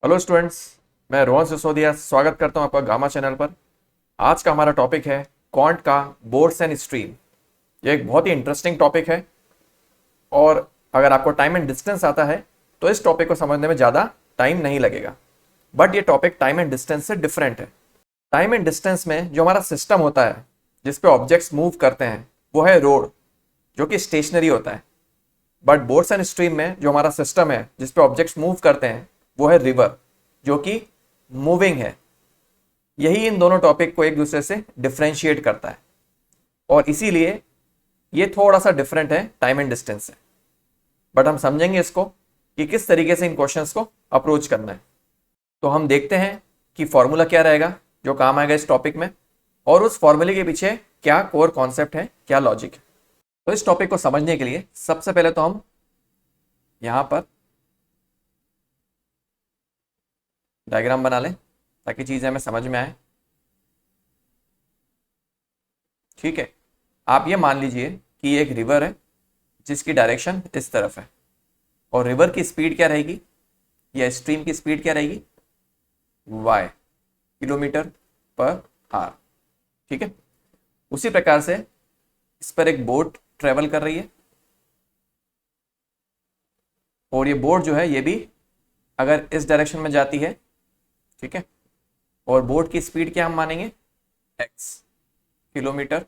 Hello students, मैं रोहन सिसोदिया स्वागत करता हूं आपका गामा चैनल पर। आज का हमारा टॉपिक है क्वांट का बोर्ड्स एंड स्ट्रीम। ये एक बहुत ही इंटरेस्टिंग टॉपिक है और अगर आपको टाइम एंड डिस्टेंस आता है तो इस टॉपिक को समझने में ज़्यादा टाइम नहीं लगेगा। बट ये टॉपिक टाइम एंड डिस्टेंस से डिफरेंट है। टाइम एंड डिस्टेंस में जो हमारा सिस्टम होता है जिस पे ऑब्जेक्ट्स मूव करते हैं वो है रोड, जो कि स्टेशनरी होता है। बट बोर्ड्स एंड स्ट्रीम में जो हमारा सिस्टम है जिस पे ऑब्जेक्ट्स मूव करते हैं वो है रिवर, जो कि मूविंग है। यही इन दोनों टॉपिक को एक दूसरे से डिफरेंशिएट करता है और इसीलिए ये थोड़ा सा डिफरेंट है टाइम एंड डिस्टेंस से। बट हम समझेंगे इसको कि किस तरीके से इन क्वेश्चंस को अप्रोच करना है। तो हम देखते हैं कि फॉर्मूला क्या रहेगा जो काम आएगा इस टॉपिक में, और उस फॉर्मूले के पीछे क्या कोर कॉन्सेप्ट है, क्या लॉजिक है। तो इस टॉपिक को समझने के लिए सबसे पहले तो हम यहां पर डायग्राम बना लें ताकि चीजें हमें समझ में आए। ठीक है, आप ये मान लीजिए कि ये एक रिवर है जिसकी डायरेक्शन इस तरफ है और रिवर की स्पीड क्या रहेगी या स्ट्रीम की स्पीड क्या रहेगी, y, किलोमीटर पर आवर। ठीक है, उसी प्रकार से इस पर एक बोट ट्रेवल कर रही है और ये बोट जो है ये भी अगर इस डायरेक्शन में जाती है, ठीक है, और बोट की स्पीड क्या हम मानेंगे, x, किलोमीटर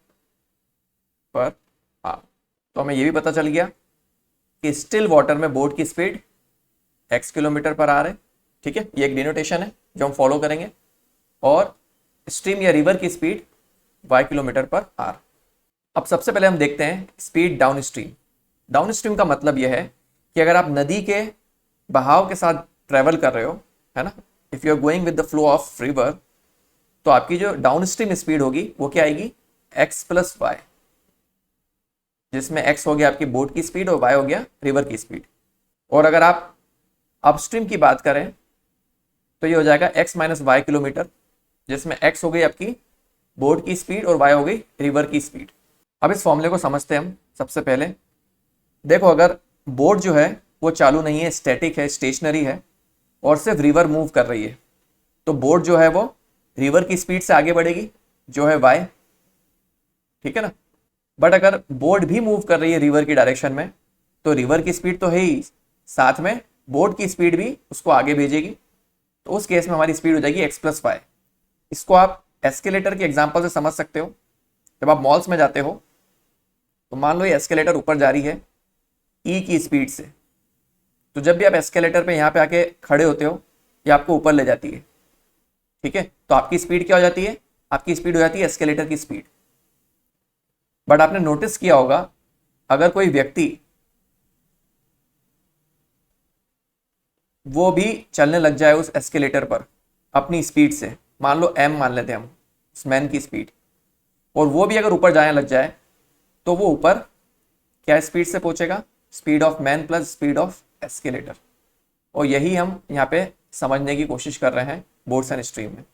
पर आवर। तो हमें ये भी पता चल गया कि स्टिल वाटर में बोट की speed x kilometre per our है। ठीक है, ये एक डिनोटेशन है जो हम फॉलो करेंगे, और स्ट्रीम या रिवर की speed y kilometre per our. अब सबसे पहले हम देखते हैं speed down stream. Down stream का मतलब यह है कि अगर आप नदी के बहाव के साथ ट्रेवल कर रहे हो, है ना, if you are going with the flow of river, तो आपकी जो डाउन स्ट्रीम स्पीड होगी वो क्या आएगी, x प्लस वाई, जिसमें x हो गया आपकी बोट की स्पीड और y हो गया रिवर की स्पीड। और अगर आप अपस्ट्रीम की बात करें तो ये हो जाएगा x माइनस वाई किलोमीटर, जिसमें x हो गई आपकी बोट की स्पीड और y हो गई रिवर की स्पीड। अब इस फॉर्मूले को समझते हैं हम। सबसे पहले देखो, अगर बोट जो है वो चालू नहीं है, स्टैटिक है, स्टेशनरी है और सिर्फ रिवर मूव कर रही है, तो बोट जो है वो रिवर की स्पीड से आगे बढ़ेगी जो है y। ठीक है ना। बट अगर बोट भी मूव कर रही है रिवर की डायरेक्शन में तो रिवर की स्पीड तो है ही, साथ में बोट की स्पीड भी उसको आगे भेजेगी, तो उस केस में हमारी स्पीड हो जाएगी x प्लस वाई। इसको आप एस्केलेटर के एग्जांपल से समझ सकते हो। जब आप मॉल्स में जाते हो तो मान लो ये एस्केलेटर ऊपर जा रही है ई की स्पीड से, तो जब भी आप एस्केलेटर पे यहाँ पे आके खड़े होते हो ये आपको ऊपर ले जाती है। ठीक है, तो आपकी स्पीड क्या हो जाती है, आपकी स्पीड हो जाती है एस्केलेटर की स्पीड। बट आपने नोटिस किया होगा, अगर कोई व्यक्ति वो भी चलने लग जाए उस एस्केलेटर पर अपनी स्पीड से, मान लो m मान लेते हैं हम उस मैन की स्पीड, और वो भी अगर ऊपर जाने लग जाए तो वो ऊपर क्या स्पीड से पहुंचेगा, speed of man plus speed of escalator. और यही हम यहाँ पे समझने की कोशिश कर रहे हैं बोट्स एंड स्ट्रीम में,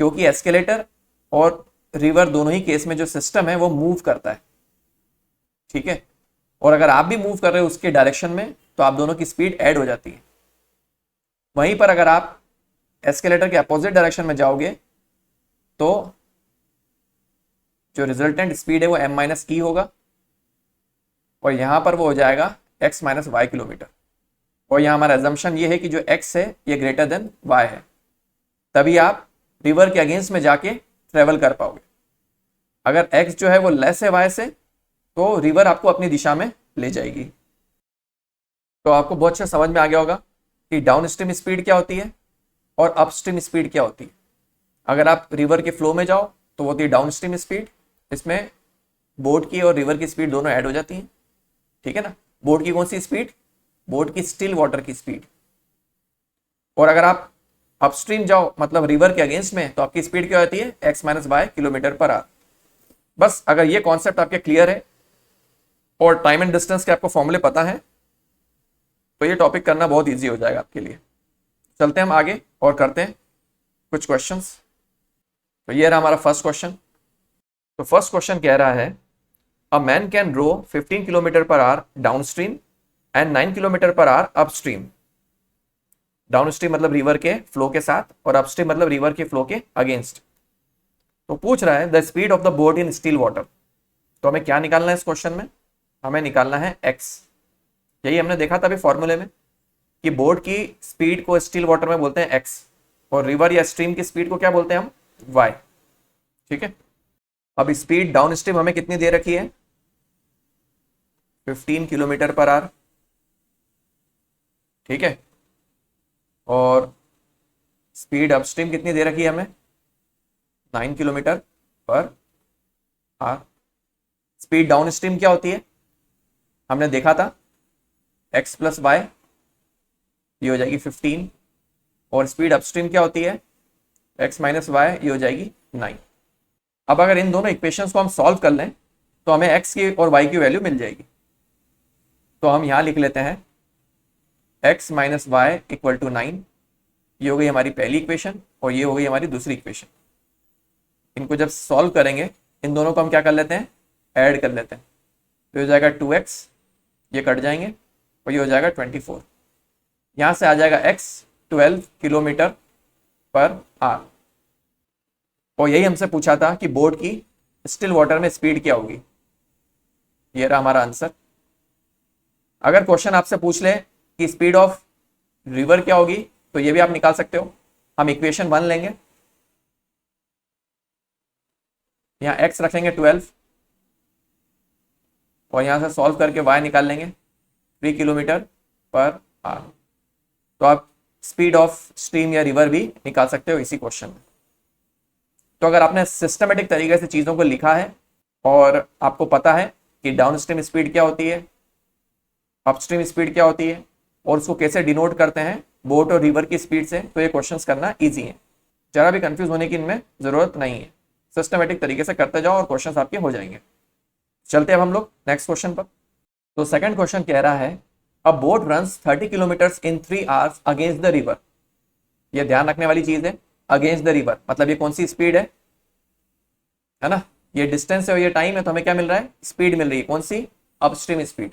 क्योंकि एस्केलेटर और रिवर दोनों ही केस में जो सिस्टम है वो मूव करता है। ठीक है, और अगर आप भी मूव कर रहे हो उसके डायरेक्शन में तो आप दोनों की स्पीड ऐड हो जाती है। वहीं पर अगर आप एस्केलेटर के अपोजिट डायरेक्शन में जाओगे तो जो रिजल्टेंट स्पीड है वो m माइनस ई होगा और यहां पर वो हो जाएगा x माइनस वाई किलोमीटर। और यहाँ हमारा एजम्पशन ये है कि जो x है ये ग्रेटर देन y है, तभी आप रिवर के अगेंस्ट में जाके ट्रेवल कर पाओगे। अगर x जो है वो लेस है y से तो रिवर आपको अपनी दिशा में ले जाएगी। तो आपको बहुत अच्छा समझ में आ गया होगा कि डाउन स्ट्रीम स्पीड क्या होती है और अपस्ट्रीम स्पीड क्या होती है। अगर आप रिवर के फ्लो में जाओ तो वो होती है डाउन स्ट्रीम स्पीड, इसमें बोट की और रिवर की स्पीड दोनों ऐड हो जाती हैं। ठीक है ना, बोट की कौन सी स्पीड, बोट की स्टिल वाटर की स्पीड। और अगर आप अपस्ट्रीम जाओ मतलब रिवर के अगेंस्ट में तो आपकी स्पीड क्या होती है, x माइनस वाई किलोमीटर पर आवर। बस अगर ये कॉन्सेप्ट आपके क्लियर है और टाइम एंड डिस्टेंस के आपको फॉर्मूले पता है तो ये टॉपिक करना बहुत ईजी हो जाएगा आपके लिए। चलते हैं हम आगे और करते हैं कुछ क्वेश्चंस। तो ये रहा हमारा फर्स्ट क्वेश्चन। तो फर्स्ट क्वेश्चन कह रहा है, a man can row 15 kilometre per hour downstream and 9 kilometre per hour upstream. Downstream मतलब रिवर के फ्लो के साथ, और अपस्ट्रीम मतलब रिवर के फ्लो के अगेंस्ट। तो पूछ रहा है the speed of the boat in still water. तो हमें क्या निकालना है इस क्वेश्चन में? हमें निकालना है एक्स। यही हमने देखा था अभी फॉर्मूले में कि बोट की स्पीड को स्टिल वाटर में बोलते हैं एक्स, और रिवर या स्ट्रीम की स्पीड को क्या बोलते हैं हम? वाई। ठीक है, अब स्पीड डाउन स्ट्रीम हमें कितनी दे रखी है? 15 किलोमीटर पर आवर। ठीक है, और स्पीड अपस्ट्रीम कितनी दे रखी है हमें? 9 kilometre per our. Speed down stream क्या होती है? हमने देखा था x प्लस वाई, ये हो जाएगी 15, और स्पीड अपस्ट्रीम क्या होती है? x माइनस वाई, ये हो जाएगी 9। अब अगर इन दोनों इक्वेशंस को हम सॉल्व कर लें तो हमें x की और y की वैल्यू मिल जाएगी। तो हम यहां लिख लेते हैं x माइनस वाई इक्वल टू 9। ये हो गई हमारी पहली इक्वेशन और ये हो गई हमारी दूसरी इक्वेशन। इनको जब सॉल्व करेंगे इन दोनों को हम क्या कर लेते हैं? ऐड कर लेते हैं। तो हो जाएगा 2x, ये कट जाएंगे, और ये हो जाएगा 24। यहां से आ जाएगा x 12 किलोमीटर पर आवर। और यही हमसे पूछा था कि बोट की स्टिल वाटर में स्पीड क्या होगी। ये रहा हमारा आंसर। अगर क्वेश्चन आपसे पूछ ले कि स्पीड ऑफ रिवर क्या होगी, तो ये भी आप निकाल सकते हो। हम इक्वेशन 1 लेंगे, यहां x रखेंगे 12, और यहां से सॉल्व करके y निकाल लेंगे 3 किलोमीटर पर आवर। तो आप स्पीड ऑफ स्ट्रीम या रिवर भी निकाल सकते हो इसी क्वेश्चन में। तो अगर आपने सिस्टमेटिक तरीके से चीजों को लिखा है और आपको पता है कि डाउन स्ट्रीम स्पीड क्या होती है, अपस्ट्रीम स्पीड क्या होती है, और उसको कैसे डिनोट करते हैं बोट और रिवर की स्पीड से, तो ये क्वेश्चंस करना इजी है। जरा भी कंफ्यूज होने की इनमें जरूरत नहीं है। सिस्टमेटिक तरीके से करते जाओ और क्वेश्चंस आपके हो जाएंगे। चलते अब हम लोग नेक्स्ट क्वेश्चन पर। तो सेकंड क्वेश्चन कह रहा है अ boat runs 30 kilometres in 3 hours against the river. ये ध्यान रखने वाली चीज है, अगेंस्ट द रिवर मतलब ये कौन सी स्पीड है ना? ये डिस्टेंस है और ये टाइम है, तो हमें क्या मिल रहा है? स्पीड मिल रही है। कौन सी? Upstream speed.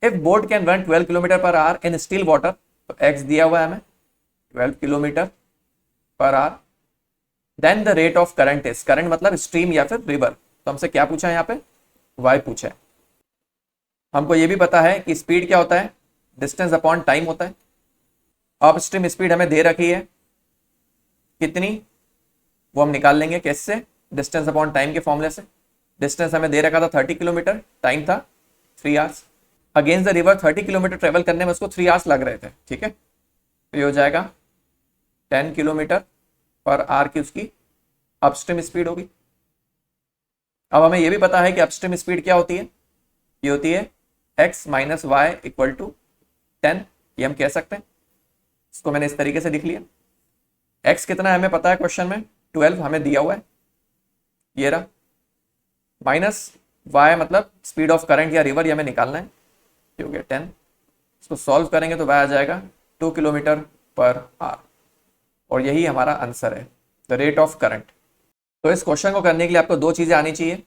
If boat can run 12 kilometre per hour in still water, तो एक्स दिया हुआ है हमें 12 kilometre per hour, then the rate of current is, current मतलब स्ट्रीम या फिर रिवर, तो हमसे क्या पूछा है यहाँ पे? वाई पूछा है। हमको ये भी पता है कि स्पीड क्या होता है? डिस्टेंस अपॉन टाइम होता है। अपस्ट्रीम स्पीड हमें दे रखी है कितनी, वो हम निकाल लेंगे कैसे? डिस्टेंस अपॉन टाइम के फॉर्मूले से। डिस्टेंस हमें दे रखा था 30 किलोमीटर, टाइम था 3 hours. Against the river 30 kilometre travel करने में उसको 3 आवर्स लग रहे थे। ठीक है, तो ये हो जाएगा 10 किलोमीटर पर आवर की उसकी अपस्ट्रीम स्पीड होगी। अब हमें ये भी पता है कि अपस्ट्रीम स्पीड क्या होती है? ये होती है x माइनस वाई इक्वल टू 10। ये हम कह सकते हैं, इसको मैंने इस तरीके से लिख लिया। x कितना है हमें पता है क्वेश्चन में, 12 हमें दिया हुआ है, ये रहा, माइनस y मतलब स्पीड ऑफ करंट या रिवर, ये हमें निकालना है, ये हो गया 10। इसको सॉल्व करेंगे तो y आ जाएगा 2 किलोमीटर पर आवर, और यही हमारा आंसर है, द रेट ऑफ करंट। तो इस क्वेश्चन को करने के लिए आपको दो चीजें आनी चाहिए।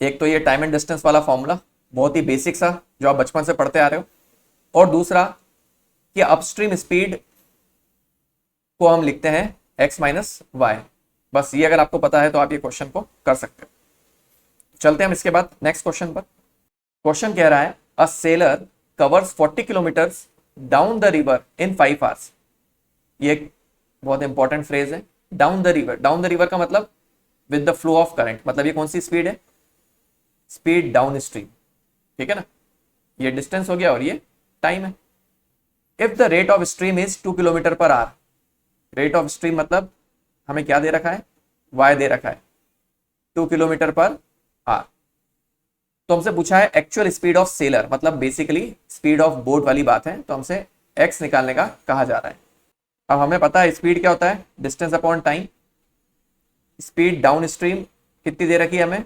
एक तो ये टाइम एंड डिस्टेंस वाला फॉर्मूला, बहुत ही बेसिक सा, जो आप बचपन से पढ़ते आ रहे हो, और दूसरा कि अपस्ट्रीम स्पीड को हम लिखते हैं x माइनस वाई। बस ये अगर आपको पता है तो आप ये क्वेश्चन को कर सकते हो। चलते हैं हम इसके बाद नेक्स्ट क्वेश्चन पर। क्वेश्चन कह रहा है a seller covers 40 kilometres down the river in 5 hours. ये एक बहुत इंपॉर्टेंट फ्रेज है, down the river. Down the river का मतलब with the flow of current, मतलब ये कौन सी स्पीड है? Speed down stream. ठीक है ना, ये डिस्टेंस हो गया और ये टाइम है। If the rate of stream is 2 kilometre per our, rate of stream मतलब हमें क्या दे रखा है? वाई दे रखा है 2 किलोमीटर पर आवर। तो हमसे पूछा है एक्चुअल स्पीड ऑफ सेलर, मतलब बेसिकली स्पीड ऑफ बोट वाली बात है, तो हमसे एक्स निकालने का कहा जा रहा है। अब हमें पता है स्पीड क्या होता है? Distance upon time. Speed down stream कितनी दे रखी है हमें?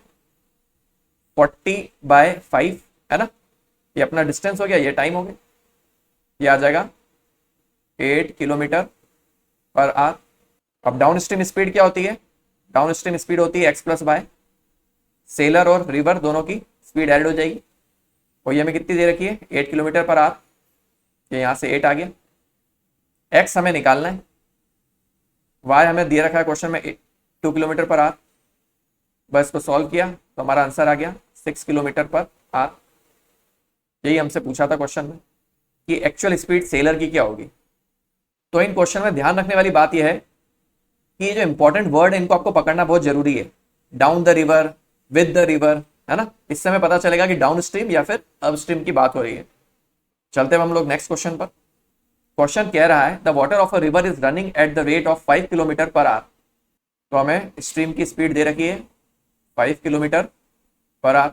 40/5 है ना, ये अपना डिस्टेंस हो गया, ये टाइम हो गया, ये आ जाएगा 8 किलोमीटर पर आवर। अब डाउन स्ट्रीम स्पीड क्या होती है? डाउन स्ट्रीम स्पीड होती है x प्लस वाई। सेलर और रिवर दोनों की स्पीड ऐड हो जाएगी, और ये हमें कितनी दे रखी है? 8 किलोमीटर पर आवर। ये यहां से 8 आ गया, एक्स हमें निकालना है, वाई हमें दिया रखा है क्वेश्चन में 2 किलोमीटर पर आर, बस इसको सॉल्व किया तो हमारा आंसर आ गया 6 किलोमीटर पर आर। यही हमसे पूछा था क्वेश्चन में कि एक्चुअल स्पीड सेलर की क्या होगी। तो इन क्वेश्चन में ध्यान रखने वाली बात यह है कि ये जो इंपॉर्टेंट वर्ड है इनको आपको पकड़ना बहुत जरूरी है। Down the river, with the river, है ना, इससे हमें पता चलेगा कि डाउन स्ट्रीम या फिर अप स्ट्रीम की बात हो रही है। चलते हैं हम लोग नेक्स्ट क्वेश्चन पर। क्वेश्चन कह रहा है the water of a river is running at the rate of 5 kilometre per our. तो हमें स्ट्रीम की स्पीड दे रखी है 5 kilometre per hour.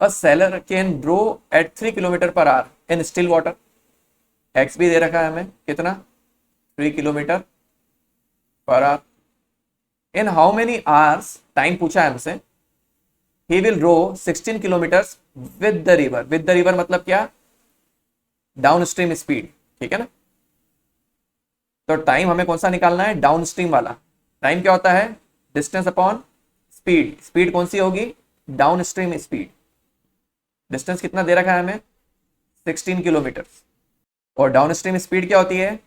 A sailor can row at 3 kilometre per hour in still water. X भी दे रखा है हमें कितना, 3 kilometre per hour. In how many hours, time पूछा है हमसे। He will row 16 kilometre with the river. With the river मतलब क्या, डाउन स्ट्रीम स्पीड, ठीक है ना। तो टाइम हमें कौन सा निकालना है, डाउन स्ट्रीम वाला। टाइम क्या होता है, डिस्टेंस अपॉन स्पीड। स्पीड कौन सी होगी, डाउन स्ट्रीम स्पीड। डिस्टेंस कितना दे रखा है हमें, 16 किलोमीटर। और डाउन स्ट्रीम स्पीड क्या होती है,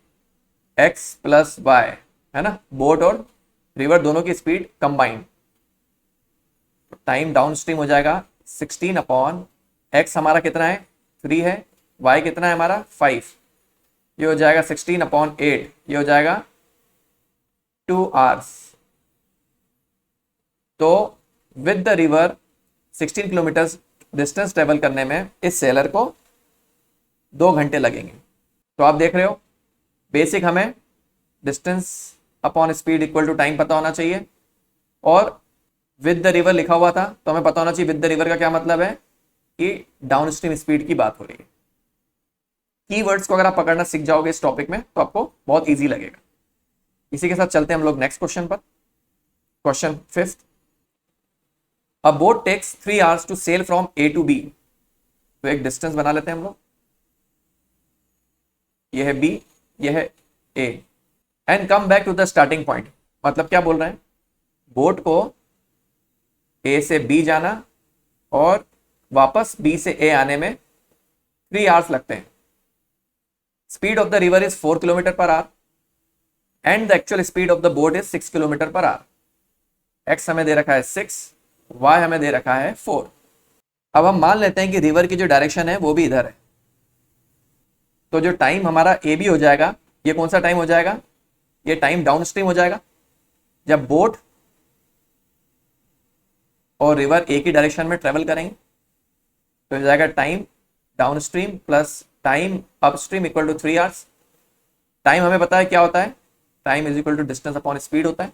एक्स प्लस वाई, है ना, बोट और रिवर दोनों की speed combined. Time down stream हो जाएगा 16 अपॉन एक्स हमारा कितना है 3 है, वाई कितना है हमारा 5, ये हो जाएगा 16 अपॉन 8, ये हो जाएगा 2 आवर्स। तो with the river 16 kilometre distance travel करने में इस सेलर को 2 घंटे लगेंगे। तो आप देख रहे हो बेसिक हमें distance upon speed equal to time पता होना चाहिए, और विद द रिवर लिखा हुआ था तो हमें पता होना चाहिए विद द रिवर का क्या मतलब है कि डाउन स्ट्रीम स्पीड की बात हो रही है। कीवर्ड्स को अगर आप पकड़ना सीख जाओगे इस टॉपिक में तो आपको बहुत इजी लगेगा। इसी के साथ चलते हैं हम लोग नेक्स्ट क्वेश्चन पर। Question 5th, a boat takes 3 hours to sail from A to B. तो एक डिस्टेंस बना लेते हैं हम लोग, यह है बी, यह है A, and come back to the starting point. मतलब क्या बोल रहे हैं, बोट को ए से बी जाना और वापस बी से ए आने में 3 आवर्स लगते हैं। Speed of the river is 4 kilometre per our and the actual speed of the boat is 6 kilometre per our. X हमें दे रखा है 6, वाई हमें दे रखा है 4। अब हम मान लेते हैं कि रिवर की जो डायरेक्शन है वो भी इधर है, तो जो टाइम हमारा ए बी हो जाएगा, ये कौन सा टाइम हो जाएगा, ये टाइम डाउन स्ट्रीम हो जाएगा। जब बोट और रिवर एक ही डायरेक्शन में ट्रेवल करेंगे तो हो जाएगा time downstream plus time upstream equal to 3 hours. Time हमें पता है क्या होता है, time is equal to distance upon speed होता है।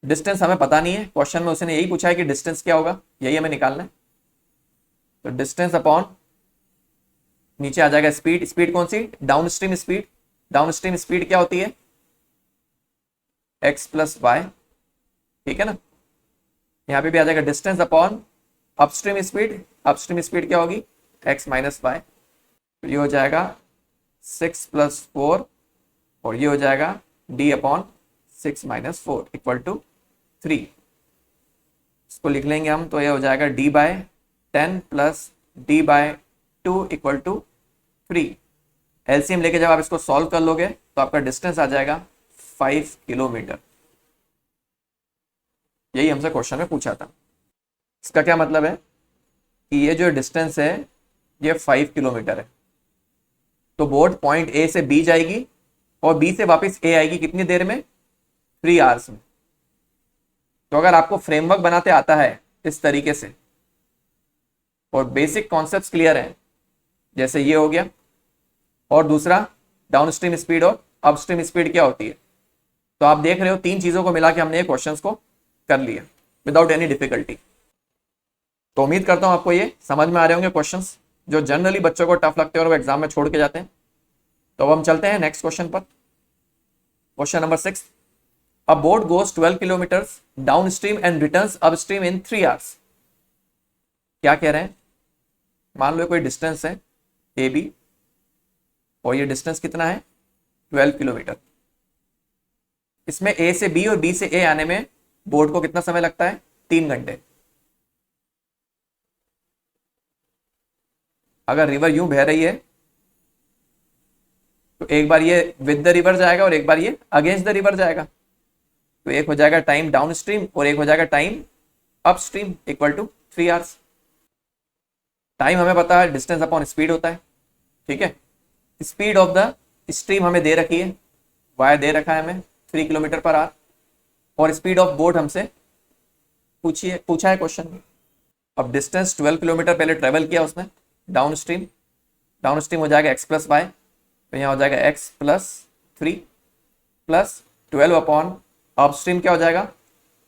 डिस्टेंस हमें पता नहीं है, क्वेश्चन में उसने यही पूछा है कि डिस्टेंस क्या होगा, यही हमें निकालना है। तो डिस्टेंस अपॉन नीचे आ जाएगा स्पीड। स्पीड कौन सी, downstream speed. Downstream speed क्या होती है, एक्स प्लस वाई, ठीक है ना। यहाँ पे भी आ जाएगा distance upon upstream speed. Upstream speed क्या होगी, एक्स माइनस वाई। तो ये हो जाएगा 6 + 4 और ये हो जाएगा d अपॉन 6 - 4 इक्वल टू 3। इसको लिख लेंगे हम, तो ये हो जाएगा d/10 + d/2 equal to 3। LCM लेके जब आप इसको सॉल्व कर लोगे तो आपका डिस्टेंस आ जाएगा 5 किलोमीटर। यही हमसे क्वेश्चन में पूछा था। इसका क्या मतलब है कि ये जो डिस्टेंस है ये 5 किलोमीटर है। तो बोट पॉइंट ए से बी जाएगी और बी से वापस ए आएगी कितनी देर में, 3 आवर्स में। तो अगर आपको फ्रेमवर्क बनाते आता है इस तरीके से और बेसिक कॉन्सेप्ट्स क्लियर हैं, जैसे ये हो गया, और दूसरा डाउन स्ट्रीम स्पीड और अपस्ट्रीम स्पीड क्या होती है, तो आप देख रहे हो 3 चीजों को मिला के हमने ये क्वेश्चंस को कर लिया विदाउट एनी डिफिकल्टी। तो उम्मीद करता हूं आपको ये समझ में आ रहे होंगे क्वेश्चंस जो जनरली बच्चों को टफ लगते हैं और वो एग्जाम में छोड़ के जाते हैं। तो अब हम चलते हैं नेक्स्ट क्वेश्चन पर। Question number 6, a boat goes 12 kilometres down stream and returns upstream in 3 hours. क्या कह रहे हैं, मान लो कोई डिस्टेंस है ए बी और ये डिस्टेंस कितना है 12 किलोमीटर। इसमें ए से बी और बी से ए आने में बोट को कितना समय लगता है, 3 घंटे। अगर रिवर यूं बह रही है तो एक बार ये विद द रिवर जाएगा और एक बार ये अगेंस्ट द रिवर जाएगा। तो एक हो जाएगा टाइम डाउन स्ट्रीम और एक हो जाएगा time upstream equal to 3 hours. Time हमें पता है डिस्टेंस अपॉन स्पीड होता है, ठीक है। स्पीड ऑफ द स्ट्रीम हमें दे रखी है, वाया दे रखा है हमें 3 किलोमीटर पर आवर, और स्पीड ऑफ बोट हमसे पूछा है क्वेश्चन में। अब डिस्टेंस 12 किलोमीटर पहले ट्रेवल किया उसने डाउन स्ट्रीम हो जाएगा x प्लस वाई, तो यहाँ हो जाएगा x plus 3 plus 12 upon up stream क्या हो जाएगा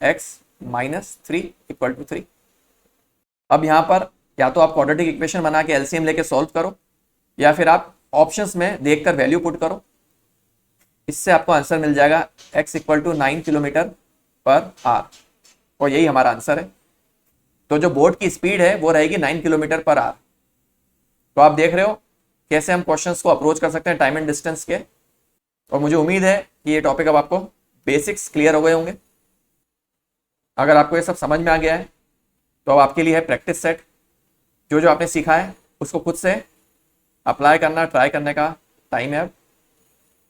x माइनस 3 इक्वल टू 3। अब यहाँ पर या तो आप क्वाड्रेटिक इक्वेशन बना के एलसीएम लेके सॉल्व करो, या फिर आप ऑप्शंस में देखकर वैल्यू पुट करो। इससे आपको आंसर मिल जाएगा x equal to 9 kilometre per hour, और यही हमारा आंसर है। तो जो बोट की स्पीड है वो रहेगी 9 किलोमीटर पर आवर। तो आप देख रहे हो कैसे हम क्वेश्चंस को अप्रोच कर सकते हैं टाइम एंड डिस्टेंस के, और मुझे उम्मीद है कि ये टॉपिक अब आपको बेसिक्स क्लियर हो गए होंगे। अगर आपको ये सब समझ में आ गया है तो अब आपके लिए है प्रैक्टिस सेट। जो आपने सीखा है उसको खुद से अप्लाई करना, ट्राई करने का टाइम है अब।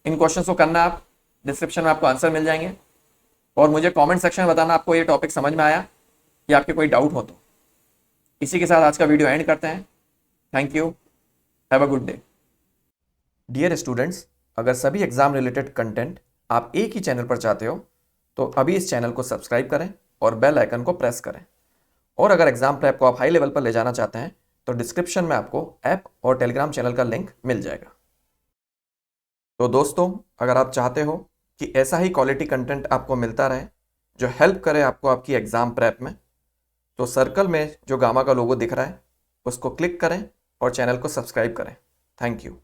इन क्वेश्चंस को करना आप, डिस्क्रिप्शन में आपको आंसर मिल जाएंगे, और मुझे कमेंट सेक्शन में बताना आपको ये टॉपिक समझ में आया या आपके कोई डाउट हो तो। इसी के साथ आज का वीडियो एंड करते हैं। Thank you, have a good day. Dear students, अगर सभी एग्जाम रिलेटेड कंटेंट आप एक ही चैनल पर चाहते हो तो अभी इस चैनल को सब्सक्राइब करें और बेल आइकन को प्रेस करें। और अगर एग्जाम प्रेप को आप हाई लेवल पर ले जाना चाहते हैं तो डिस्क्रिप्शन में आपको ऐप और टेलीग्राम चैनल का लिंक मिल जाएगा। तो दोस्तों, अगर आप चाहते हो कि ऐसा ही क्वालिटी कंटेंट आपको मिलता रहे जो हेल्प करे आपको आपकी एग्जाम प्रेप में, तो सर्कल में जो गामा का लोगो दिख रहा है उसको क्लिक करें और चैनल को सब्सक्राइब करें। Thank you.